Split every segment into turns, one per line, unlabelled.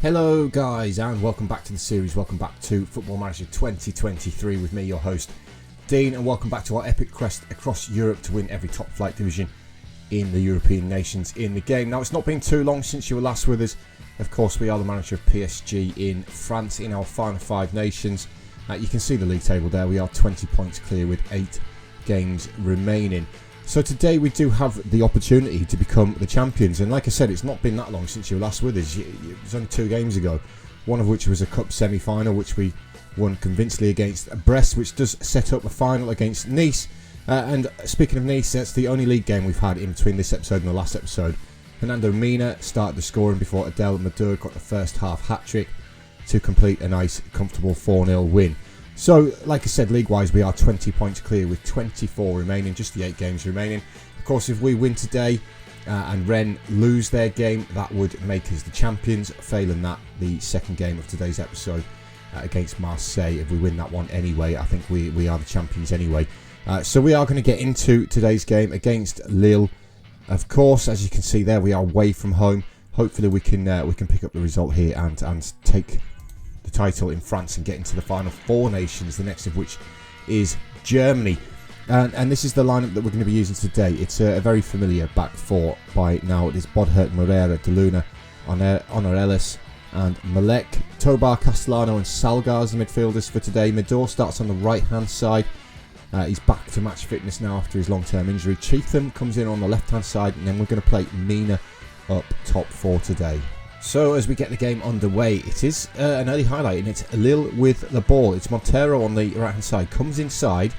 Hello guys and welcome back to the series, welcome back to Football Manager 2023 with me, your host Dean, and welcome back to our epic quest across Europe to win every top flight division in the European nations in the game. Now, it's not been too long since you were last with us. Of course, we are the manager of PSG in France in our final 5 nations. You can see the league table there. We are 20 points clear with 8 games remaining. So today we do have the opportunity to become the champions, and like I said, it's not been that long since you were last with us. It was only 2 games ago, one of which was a cup semi-final which we won convincingly against Brest, which does set up a final against Nice. And speaking of Nice, that's the only league game we've had in between this episode and the last episode. Fernando Mina started the scoring before Adel Madur got the first half hat-trick to complete a nice comfortable 4-0 win. So, like I said, league-wise, we are 20 points clear with 24 remaining, just the 8 games remaining. Of course, if we win today and Rennes lose their game, that would make us the champions. Failing that, the second game of today's episode against Marseille, if we win that one anyway, I think we are the champions anyway. So we are going to get into today's game against Lille. Of course, as you can see there, we are away from home. Hopefully we can pick up the result here and take the title in France and get into the final 4 nations, the next of which is Germany. And this is the lineup that we're going to be using today. It's a very familiar back 4 by now. It is Bodhert, Moreira, De Luna, Honor Ellis and Malek. Tobar, Castellano and Salgar as the midfielders for today. Medor starts on the right hand side. He's back to match fitness now after his long-term injury. Cheatham comes in on the left-hand side, and then we're going to play Mina up top 4 today. So as we get the game underway, it is an early highlight, and it's Lille with the ball. It's Montero on the right-hand side, comes inside,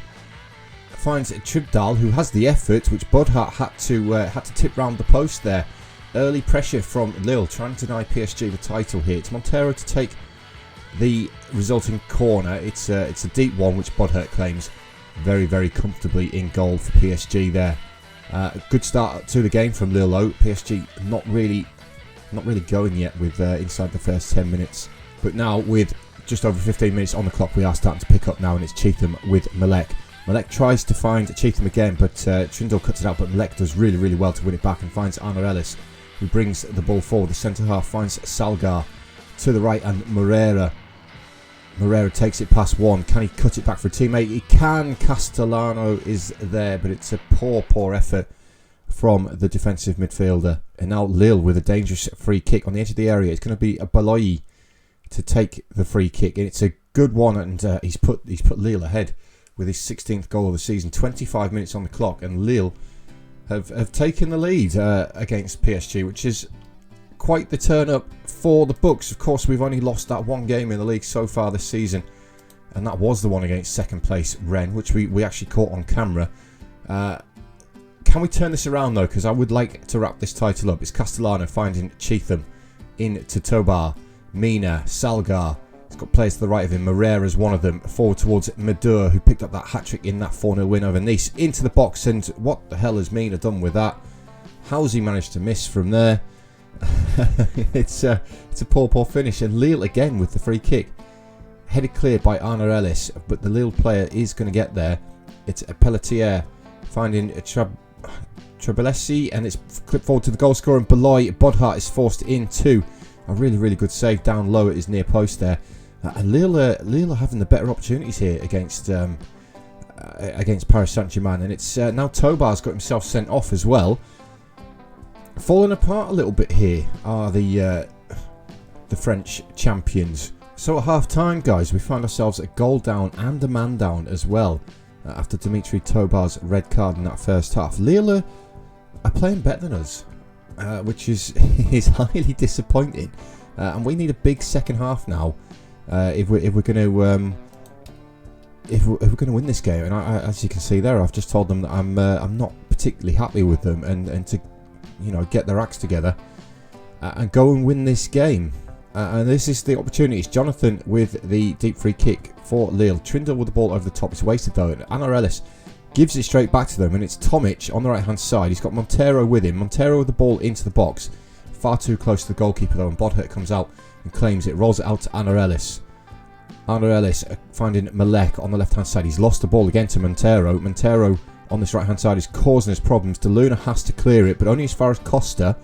finds Tribdal, who has the effort, which Bodhart had to tip round the post there. Early pressure from Lille, trying to deny PSG the title here. It's Montero to take the resulting corner. It's a deep one, which Bodhart claims very, very comfortably in goal for PSG there. Good start to the game from Lille though. PSG not really going yet with inside the first 10 minutes. But now with just over 15 minutes on the clock, we are starting to pick up now, and it's Cheatham with Malek. Malek tries to find Cheatham again, but Trindle cuts it out, but Malek does really, really well to win it back and finds Honor Ellis, who brings the ball forward. The centre half finds Salgar to the right, and Moreira takes it past one. Can he cut it back for a teammate? He can. Castellano is there, but it's a poor effort from the defensive midfielder. And now Lille with a dangerous free kick on the edge of the area. It's going to be a Baloyi to take the free kick, and it's a good one. And he's put Lille ahead with his 16th goal of the season. 25 minutes on the clock, and Lille have taken the lead against PSG, which is quite the turn up for the books. Of course, we've only lost that one game in the league so far this season, and that was the one against second place Rennes, which we actually caught on camera. Can we turn this around though? Because I would like to wrap this title up. It's Castellano finding Cheatham into Tobar, Mina, Salgar. He's got players to the right of him. Moreira's one of them. Forward towards Madur, who picked up that hat-trick in that 4-0 win over Nice. Into the box, and what the hell has Mina done with that? How's he managed to miss from there? It's a poor finish, and Lille again with the free kick. Headed clear by Honor Ellis, but the Lille player is going to get there. It's a Pelletier finding Trebelesi, and it's clipped forward to the goal scorer, and Beloy. Bodhart is forced into a really, really good save down low at his near post there. And Lille are having the better opportunities here against Paris Saint-Germain, and it's now Tobar's got himself sent off as well. Falling apart a little bit here are the French champions. So at half time, guys, we find ourselves a goal down and a man down as well after Dimitri Tobar's red card in that first half. Lille are playing better than us, which is highly disappointing, and we need a big second half now if we're going to win this game. And as you can see there, I've just told them that I'm not particularly happy with them, and to get their acts together and go and win this game. And this is the opportunity. It's Jonathan with the deep free kick for Lille. Trindle with the ball over the top. It's wasted though. And Honor Ellis gives it straight back to them, and it's Tomic on the right hand side. He's got Montero with him. Montero with the ball into the box. Far too close to the goalkeeper though, and Bodhert comes out and claims it. Rolls it out to Honor Ellis. Honor Ellis finding Malek on the left hand side. He's lost the ball again to Montero. Montero on this right hand side is causing us problems. De Luna has to clear it, but only as far as Costa.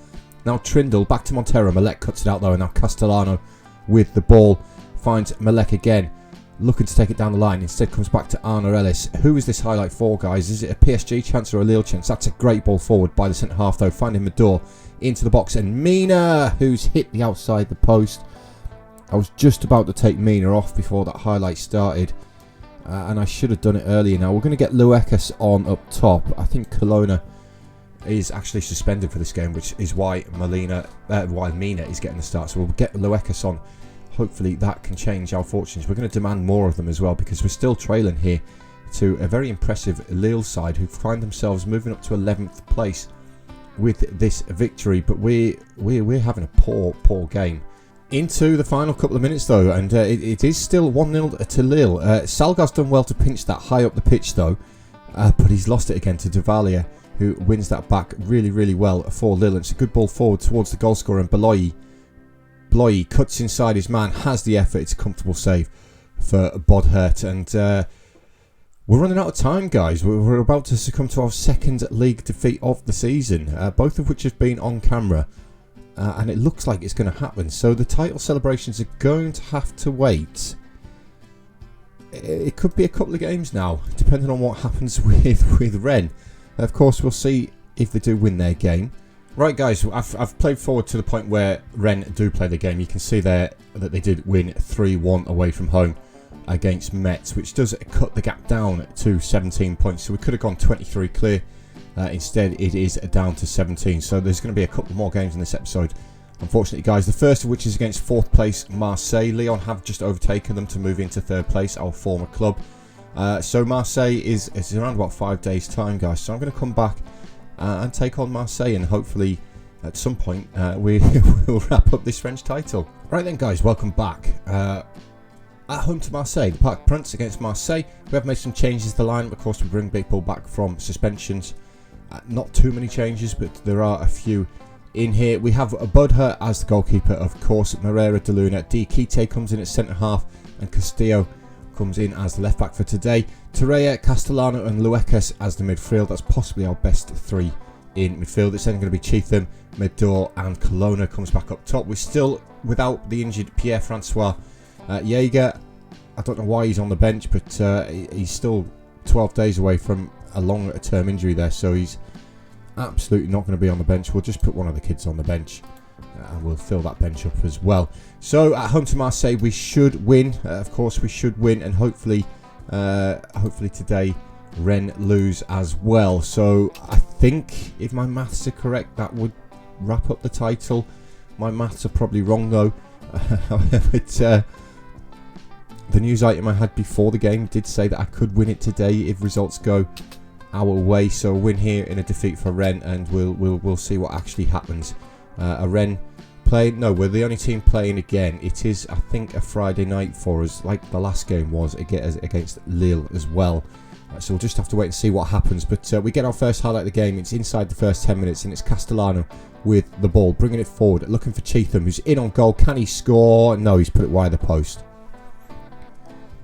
Now Trindle back to Montero. Malek cuts it out though, and now Castellano with the ball. Finds Malek again, looking to take it down the line. Instead comes back to Arna Ellis. Who is this highlight for, guys? Is it a PSG chance or a Lille chance? That's a great ball forward by the centre half, though. Finding Mador into the box. And Mina, who's hit the outside the post. I was just about to take Mina off before that highlight started. And I should have done it earlier. Now, we're going to get Luekas on up top. I think Kelowna is actually suspended for this game, which is why Mina is getting the start. So we'll get Luekas on. Hopefully that can change our fortunes. We're going to demand more of them as well, because we're still trailing here to a very impressive Lille side who find themselves moving up to 11th place with this victory. But we're having a poor game. Into the final couple of minutes though, and it is still 1-0 to Lille. Salgar's done well to pinch that high up the pitch though, but he's lost it again to Duvalier, who wins that back really well for Lille. It's a good ball forward towards the goal scorer, and Bloy cuts inside his man, has the effort. It's a comfortable save for Bodhert, and we're running out of time, guys. We're about to succumb to our second league defeat of the season, both of which have been on camera, and it looks like it's going to happen. So the title celebrations are going to have to wait. It could be a couple of games now, depending on what happens with Rennes. Of course, we'll see if they do win their game. Right, guys, I've played forward to the point where Rennes do play the game. You can see there that they did win 3-1 away from home against Metz, which does cut the gap down to 17 points. So we could have gone 23 clear. Instead, it is down to 17. So there's going to be a couple more games in this episode, unfortunately, guys. The first of which is against 4th place Marseille. Lyon have just overtaken them to move into 3rd place, our former club. So Marseille is around about 5 days' time, guys. So I'm going to come back and take on Marseille, and hopefully at some point we will wrap up this French title. Right then, guys, welcome back. At home to Marseille, the Parc Prince against Marseille. We have made some changes to the line. Of course, we bring people back from suspensions. Not too many changes, but there are a few in here. We have Bodher as the goalkeeper, of course. Moreira de Luna. Diakite comes in at centre half, and Castillo comes in as the left back for today. Torreira, Castellano and Luekas as the midfield. That's possibly our best three in midfield. It's then going to be Cheatham, Medor and Kelowna comes back up top. We're still without the injured Pierre-Francois Jaeger. I don't know why he's on the bench, but he's still 12 days away from a long-term injury there, so he's absolutely not going to be on the bench. We'll just put one of the kids on the bench, and we'll fill that bench up as well. So at home to Marseille, we should win. Of course, we should win, and hopefully today Rennes lose as well. So I think, if my maths are correct, that would wrap up the title. My maths are probably wrong though. But the news item I had before the game did say that I could win it today if results go our way. So a win here in a defeat for Rennes, and we'll see what actually happens. A Rennes playing? No, we're the only team playing again. It is, I think, a Friday night for us, like the last game was against Lille as well. So we'll just have to wait and see what happens. But we get our first highlight of the game. It's inside the first 10 minutes, and it's Castellano with the ball, bringing it forward, looking for Cheatham, who's in on goal. Can he score? No, he's put it wide of the post.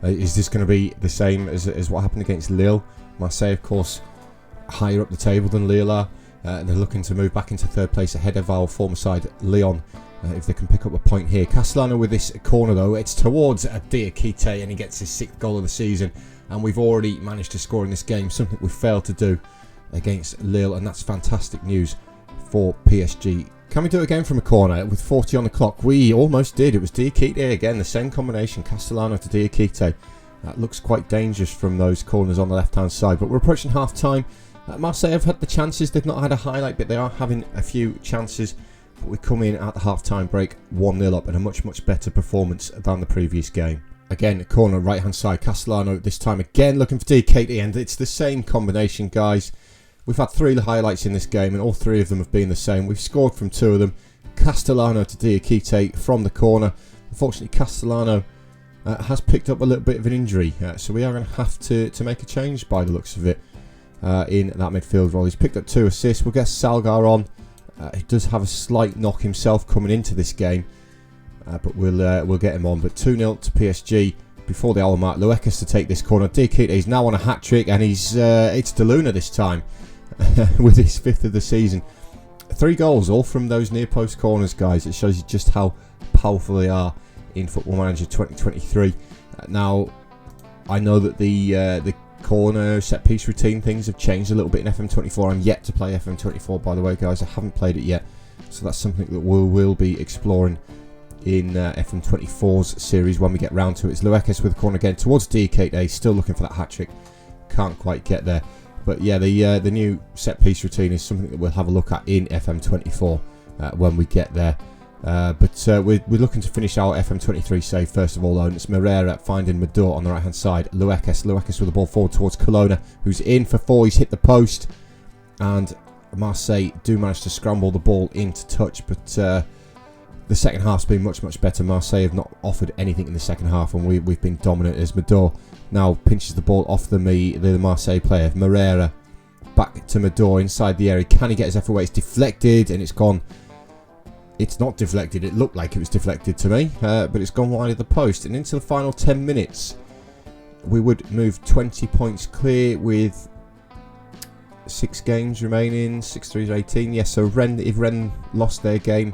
Is this going to be the same as what happened against Lille? Marseille, of course, higher up the table than Lille are. They're looking to move back into 3rd place ahead of our former side, Lyon, if they can pick up a point here. Castellano with this corner, though. It's towards Diakite, and he gets his 6th goal of the season. And we've already managed to score in this game, something we failed to do against Lille, and that's fantastic news for PSG. Can we do it again from a corner with 40 on the clock? We almost did. It was Diakite again, the same combination, Castellano to Diakite. That looks quite dangerous from those corners on the left-hand side, but we're approaching half-time. Marseille have had the chances. They've not had a highlight, but they are having a few chances. But we come in at the half-time break 1-0 up, and a much better performance than the previous game. Again, corner right-hand side, Castellano this time again looking for Diakite, and it's the same combination, guys. We've had 3 highlights in this game, and all 3 of them have been the same. We've scored from 2 of them. Castellano to Diakite from the corner. Unfortunately, Castellano has picked up a little bit of an injury, so we are going to have to make a change by the looks of it in that midfield role. He's picked up 2 assists. We'll get Salgar on. He does have a slight knock himself coming into this game, but we'll get him on. But 2-0 to PSG before the hour mark. Luekas to take this corner. Diakite is now on a hat-trick, and it's de Luna this time with his 5th of the season. 3 goals, all from those near post corners, guys. It shows you just how powerful they are in Football Manager 2023. Now, I know that the corner set piece routine things have changed a little bit in FM24. I'm yet to play FM24, by the way, guys. I haven't played it yet, so that's something that we will be exploring in FM24's series when we get round to it. It's Luekes with the corner again towards DK, still looking for that hat-trick. Can't quite get there. But yeah, the new set-piece routine is something that we'll have a look at in FM24 when we get there. But we're looking to finish our FM23 save first of all, though. And it's Moreira finding Mador on the right-hand side. Luekes with the ball forward towards Colonna, who's in for 4. He's hit the post. And Marseille do manage to scramble the ball into touch, but the second half's been much better. Marseille have not offered anything in the second half, and we've been dominant as Mador now pinches the ball off the Marseille player. Moreira back to Mador inside the area. Can he get his effort away? It's deflected, and it's gone. It's not deflected. It looked like it was deflected to me, but it's gone wide of the post. And into the final 10 minutes, we would move 20 points clear with 6 games remaining. 6 3 18. Yes, so if Rennes lost their game,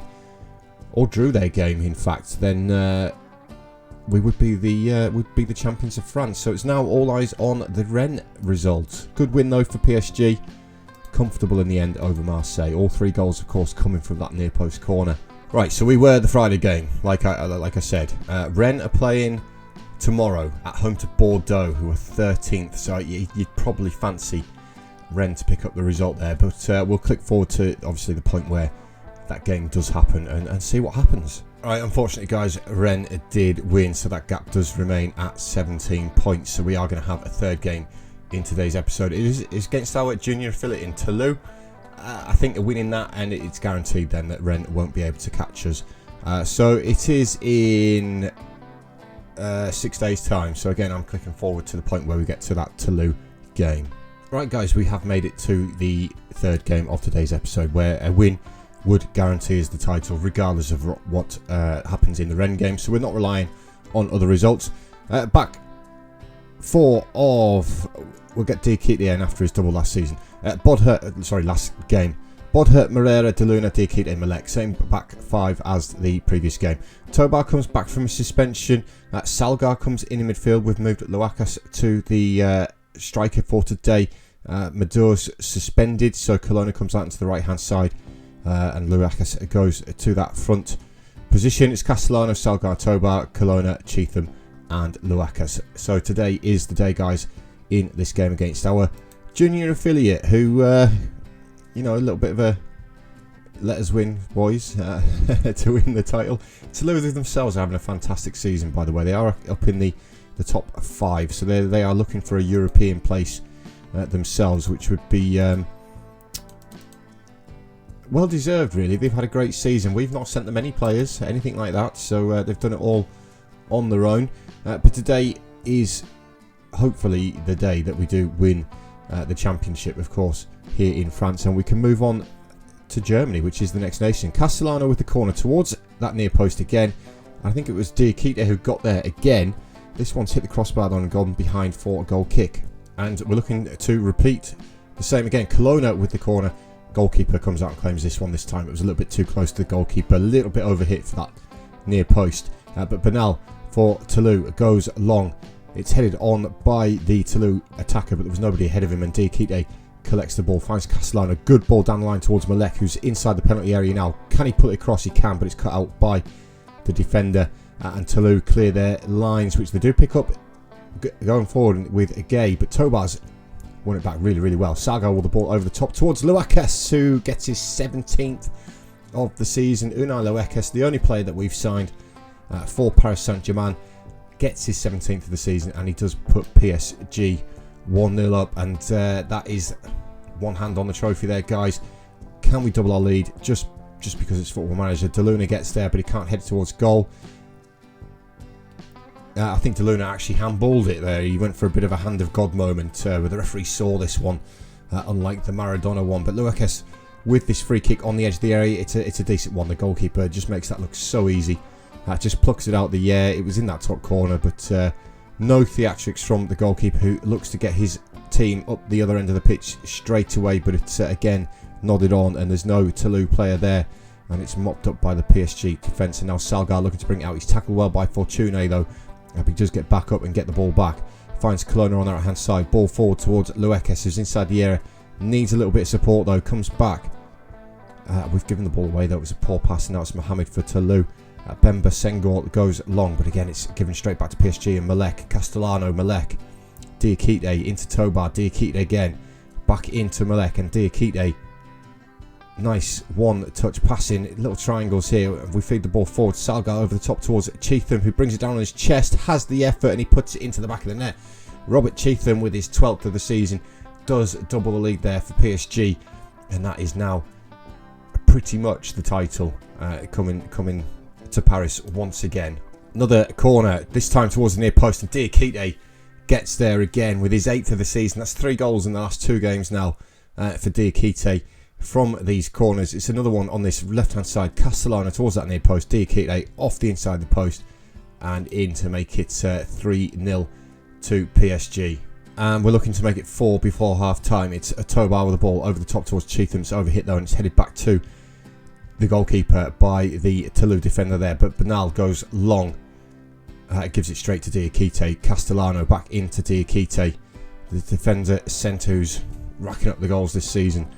or drew their game, in fact, then we would be the champions of France. So it's now all eyes on the Rennes result. Good win though for PSG. Comfortable in the end over Marseille. All 3 goals, of course, coming from that near post corner. Right, so we were the Friday game, like I said. Rennes are playing tomorrow at home to Bordeaux, who are 13th. So you'd probably fancy Rennes to pick up the result there. But we'll click forward to obviously the point where that game does happen and see what happens. Alright, unfortunately, guys, Rennes did win, so that gap does remain at 17 points. So we are going to have a third game in today's episode. It's against our junior affiliate in Toulouse. I think a win in that, and it's guaranteed then that Rennes won't be able to catch us. So it is in 6 days' time. So again, I'm clicking forward to the point where we get to that Toulouse game. Right, guys, we have made it to the third game of today's episode, where a win would guarantee us the title regardless of what happens in the Rennes game. So we're not relying on other results. Back 4 of... We'll get Diakite after his double last season. Last game. Bodhert, Moreira, Deluna, Diakite, Malek. Same back 5 as the previous game. Tobar comes back from a suspension. Salgar comes in midfield. We've moved Luekes to the striker for today. Mador's suspended, so Colonna comes out into the right-hand side. And Luekes goes to that front position. It's Castellano, Salgar, Tobar, Colonna, Cheatham and Luekes. So today is the day, guys, in this game against our junior affiliate, who, a little bit of a let us win, boys, to win the title. Toulouse themselves are having a fantastic season, by the way. They are up in the top 5, so they are looking for a European place themselves, which would be... well deserved, really. They've had a great season. We've not sent them any players, anything like that, so they've done it all on their own. But today is hopefully the day that we do win the championship, of course, here in France, and we can move on to Germany, which is the next nation. Castellano with the corner towards that near post again. I think it was Diakite who got there again. This one's hit the crossbar and gone behind for a goal kick, and we're looking to repeat the same again. Colonna with the corner. Goalkeeper comes out and claims this one this time. It was a little bit too close to the goalkeeper, a little bit overhit for that near post. But Bernal for Toulouse goes long. It's headed on by the Toulouse attacker, but there was nobody ahead of him, and Diakite collects the ball, finds Castellano. Good ball down the line towards Malek, who's inside the penalty area now. Can he put it across? He can, but it's cut out by the defender. And Toulouse clear their lines, which they do pick up going forward with a Gay, but Tobar's won it back really well. Saga with the ball over the top towards Luekes, who gets his 17th of the season. Unai Luekes, the only player that we've signed for Paris Saint-Germain, gets his 17th of the season, and he does put PSG 1-0 up, and that is one hand on the trophy there, guys. Can we double our lead? Just because it's Football Manager. Deluna gets there, but he can't head towards goal. I think Deluna actually handballed it there. He went for a bit of a hand of God moment, where the referee saw this one, unlike the Maradona one. But Luekes with this free kick on the edge of the area, it's a decent one. The goalkeeper just makes that look so easy. Just plucks it out the air. It was in that top corner, but no theatrics from the goalkeeper, who looks to get his team up the other end of the pitch straight away. But it's again nodded on, and there's no Toulouse player there and it's mopped up by the PSG defence. And now Salgar looking to bring it out. He's tackled well by Fortune though. He does get back up and get the ball back. Finds Colonna on the right hand side. Ball forward towards Luekes, who's inside the area. Needs a little bit of support though. Comes back. We've given the ball away though. It was a poor pass, and now it's Mohamed for Toulouse. Bemba Senghor goes long, but again it's given straight back to PSG and Malek. Castellano, Malek. Diakite into Tobar. Diakite again. Back into Malek and Diakite. Nice one-touch passing. Little triangles here. We feed the ball forward. Salgar over the top towards Cheatham, who brings it down on his chest. Has the effort and he puts it into the back of the net. Robert Cheatham, with his 12th of the season, does double the lead there for PSG. And that is now pretty much the title coming to Paris once again. Another corner, this time towards the near post, and Diakite gets there again with his 8th of the season. That's 3 goals in the last 2 games now for Diakite from these corners. It's another one on this left hand side. Castellano towards that near post. Diakite off the inside the post and in to make it 3-0 to PSG. And we're looking to make it 4 before half time. It's a Tobar with the ball over the top towards Cheatham. It's overhit though, and it's headed back to the goalkeeper by the Toulouse defender there. But Bernal goes long. Gives it straight to Diakite. Castellano back into Diakite. The defender centre, who's racking up the goals this season,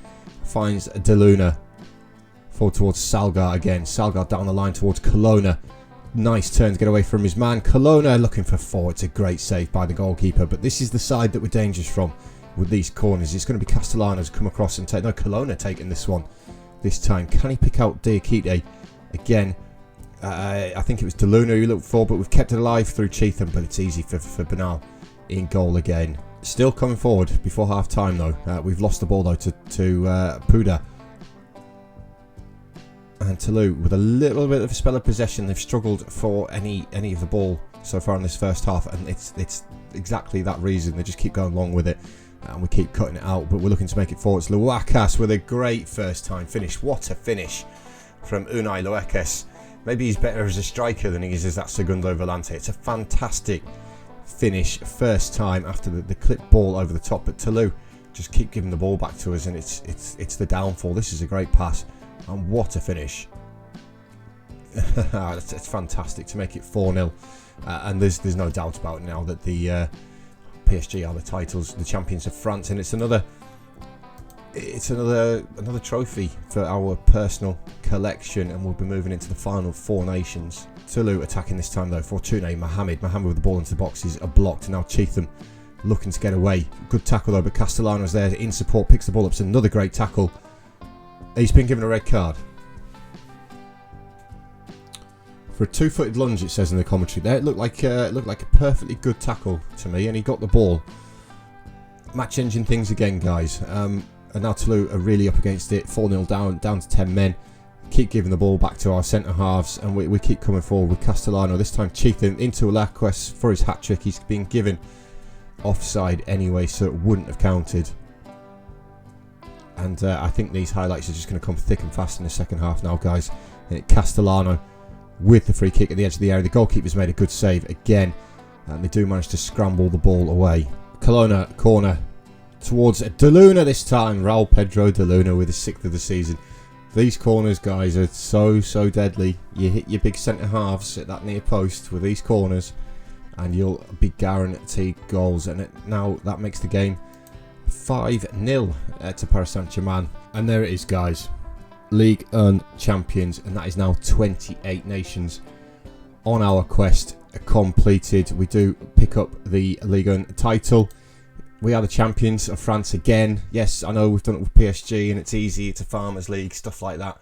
finds De Luna. Forward towards Salgar again. Salgar down the line towards Colonna. Nice turn to get away from his man. Colonna looking for 4. It's a great save by the goalkeeper. But this is the side that we're dangerous from with these corners. It's going to be Castellano's come across and take. No, Colonna taking this one this time. Can he pick out Diakite again? I think it was De Luna who looked for, but we've kept it alive through Cheatham. But it's easy for Bernal in goal again. Still coming forward before half time though. We've lost the ball though to Puda. And Toulouse with a little bit of a spell of possession. They've struggled for any of the ball so far in this first half, and it's exactly that reason. They just keep going along with it, and we keep cutting it out. But we're looking to make it forward. It's Luekes with a great first time finish. What a finish from Unai Luekes. Maybe he's better as a striker than he is as that Segundo Volante. It's a fantastic finish first time after the clip ball over the top. But Toulouse just keep giving the ball back to us, and it's the downfall. This is a great pass. And what a finish. It's fantastic to make it 4-0. And there's no doubt about it now that the PSG are the champions of France. And it's another trophy for our personal collection. And we'll be moving into the final 4 nations. Toulouse attacking this time though. Fortune, Mohamed with the ball into the boxes are blocked. And now Cheatham looking to get away. Good tackle though, but Castellano's there in support. Picks the ball up. It's another great tackle. He's been given a red card for a 2-footed lunge, it says in the commentary. There, it looked like a perfectly good tackle to me, and he got the ball. Match engine things again, guys. And now Toulouse are really up against it. 4-0 down to 10 men. Keep giving the ball back to our centre halves, and we keep coming forward with Castellano. This time Cheatham into Luekes for his hat trick. He's been given offside anyway, so it wouldn't have counted. And I think these highlights are just going to come thick and fast in the second half now, guys. Castellano with the free kick at the edge of the area. The goalkeeper's made a good save again, and they do manage to scramble the ball away. Colonna corner towards De Luna this time. Raul Pedro De Luna with his 6th of the season. These corners, guys, are so deadly. You hit your big centre halves at that near post with these corners, and you'll be guaranteed goals. And now that makes the game 5-0 to Paris Saint-Germain. And there it is, guys. Ligue 1 champions, and that is now 28 nations on our quest completed. We do pick up the Ligue 1 title. We are the champions of France again. Yes, I know we've done it with PSG and it's easy, it's a farmers league, stuff like that.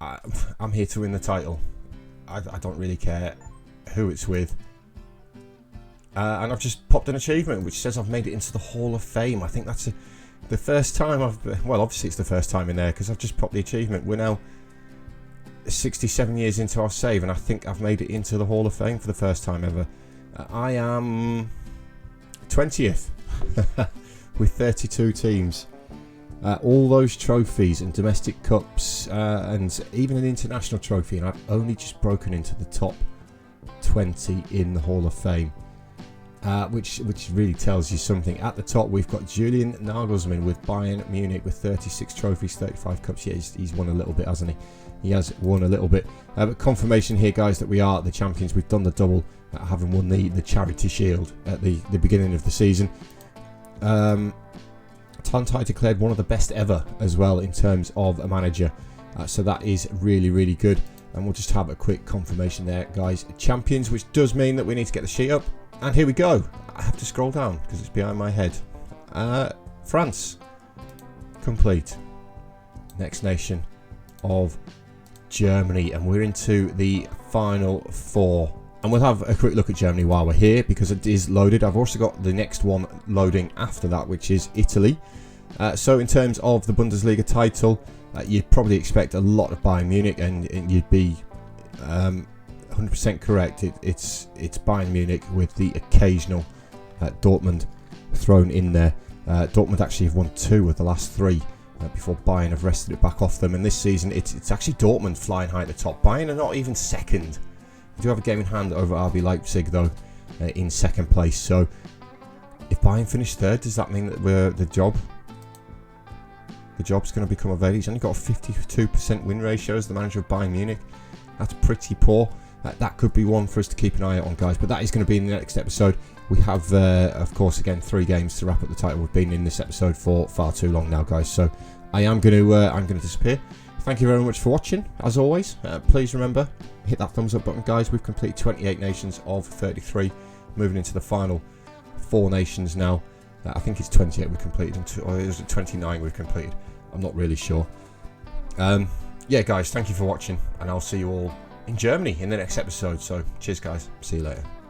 I'm here to win the title. I don't really care who it's with. And I've just popped an achievement which says I've made it into the Hall of Fame. I think that's the first time well, obviously it's the first time in there because I've just popped the achievement. We're now 67 years into our save, and I think I've made it into the Hall of Fame for the first time ever. I am 20th with 32 teams. All those trophies and domestic cups and even an international trophy, and I've only just broken into the top 20 in the Hall of Fame. Which really tells you something. At the top, we've got Julian Nagelsmann with Bayern Munich with 36 trophies, 35 cups. Yeah, he's won a little bit, hasn't he? he has won a little bit. But confirmation here, guys, that we are the champions. We've done the double, having won the Charity Shield at the beginning of the season. Talentai declared one of the best ever as well in terms of a manager. So that is really, really good. And we'll just have a quick confirmation there, guys. Champions, which does mean that we need to get the sheet up. And here we go. I have to scroll down because it's behind my head. France. Complete. Next nation of Germany. And we're into the final 4. And we'll have a quick look at Germany while we're here because it is loaded. I've also got the next one loading after that, which is Italy. So in terms of the Bundesliga title, you'd probably expect a lot of Bayern Munich, and you'd be 100% correct. It's Bayern Munich with the occasional Dortmund thrown in there. Dortmund actually have won 2 of the last 3 before Bayern have wrested it back off them. And this season, it's actually Dortmund flying high at the top. Bayern are not even second. They do have a game in hand over RB Leipzig, though, in second place. So if Bayern finish third, does that mean that the job's going to become available? He's only got a 52% win ratio as the manager of Bayern Munich. That's pretty poor. That could be one for us to keep an eye out on, guys. But that is going to be in the next episode. We have, of course, again, 3 games to wrap up the title. We've been in this episode for far too long now, guys. So I am going to disappear. Thank you very much for watching. As always, please remember, hit that thumbs up button, guys. We've completed 28 nations of 33, moving into the final 4 nations now. I think it's 28 we've completed, or is it 29 we've completed? I'm not really sure. Yeah, guys, thank you for watching, and I'll see you all in Germany in the next episode. So, cheers, guys. See you later.